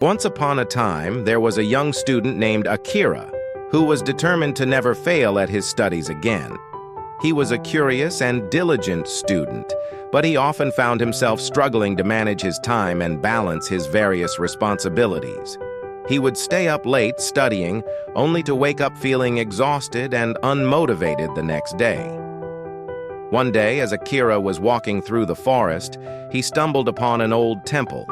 Once upon a time, there was a young student named Akira who was determined to never fail at his studies again. He was a curious and diligent student, but he often found himself struggling to manage his time and balance his various responsibilities. He would stay up late studying, only to wake up feeling exhausted and unmotivated the next day. One day, as Akira was walking through the forest, he stumbled upon an old temple.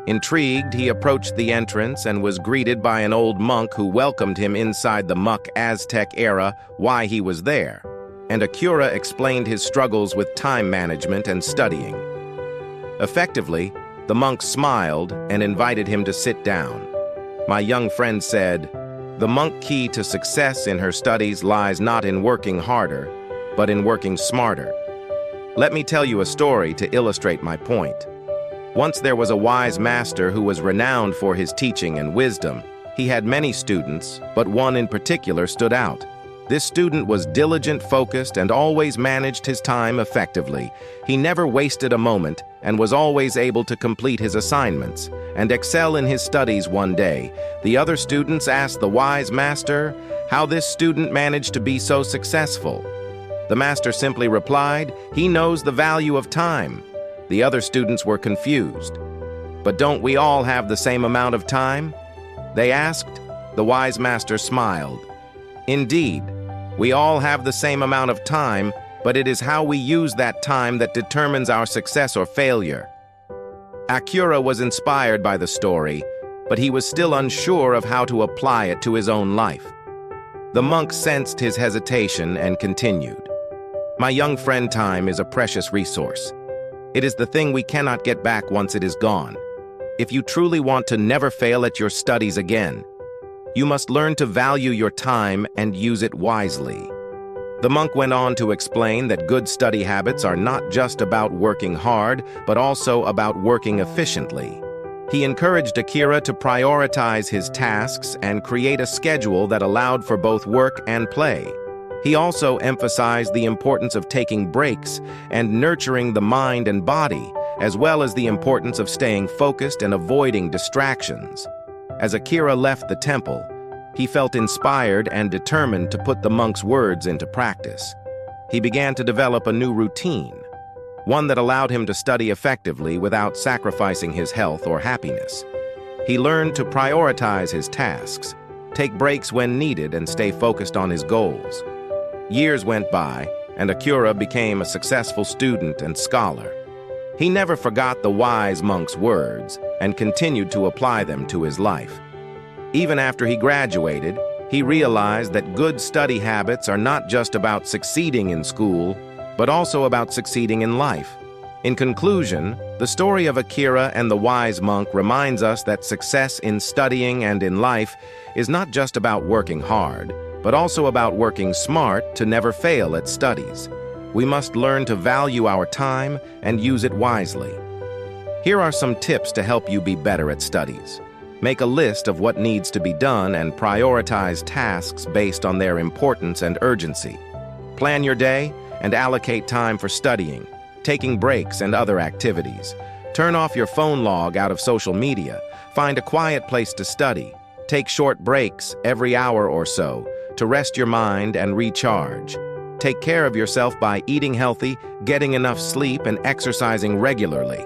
Intrigued, he approached the entrance and was greeted by an old monk who welcomed him inside the muck Aztec era, why he was there, and Akira explained his struggles with time management and studying. Effectively, the monk smiled and invited him to sit down. My young friend said, "The monk key to success in her studies lies not in working harder, but in working smarter." Let me tell you a story to illustrate my point. Once there was a wise master who was renowned for his teaching and wisdom. He had many students, but one in particular stood out. This student was diligent, focused, and always managed his time effectively. He never wasted a moment and was always able to complete his assignments and excel in his studies. One day, the other students asked the wise master how this student managed to be so successful. The master simply replied, "He knows the value of time." The other students were confused. "But don't we all have the same amount of time?" they asked. The wise master smiled. "Indeed, we all have the same amount of time, but it is how we use that time that determines our success or failure." Akira was inspired by the story, but he was still unsure of how to apply it to his own life. The monk sensed his hesitation and continued, "My young friend, time is a precious resource. It is the thing we cannot get back once it is gone. If you truly want to never fail at your studies again, you must learn to value your time and use it wisely." The monk went on to explain that good study habits are not just about working hard, but also about working efficiently. He encouraged Akira to prioritize his tasks and create a schedule that allowed for both work and play. He also emphasized the importance of taking breaks and nurturing the mind and body, as well as the importance of staying focused and avoiding distractions. As Akira left the temple, he felt inspired and determined to put the monk's words into practice. He began to develop a new routine, one that allowed him to study effectively without sacrificing his health or happiness. He learned to prioritize his tasks, take breaks when needed, and stay focused on his goals. Years went by, and Akira became a successful student and scholar. He never forgot the wise monk's words and continued to apply them to his life. Even after he graduated, he realized that good study habits are not just about succeeding in school, but also about succeeding in life. In conclusion, the story of Akira and the wise monk reminds us that success in studying and in life is not just about working hard, but also about working smart to never fail at studies. We must learn to value our time and use it wisely. Here are some tips to help you be better at studies. Make a list of what needs to be done and prioritize tasks based on their importance and urgency. Plan your day and allocate time for studying, taking breaks, and other activities. Turn off your phone log out of social media. Find a quiet place to study. Take short breaks every hour or so to rest your mind and recharge. Take care of yourself by eating healthy, getting enough sleep, and exercising regularly.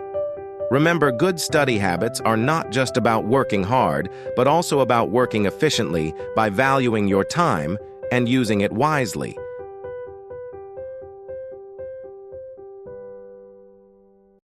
Remember, good study habits are not just about working hard, but also about working efficiently by valuing your time and using it wisely.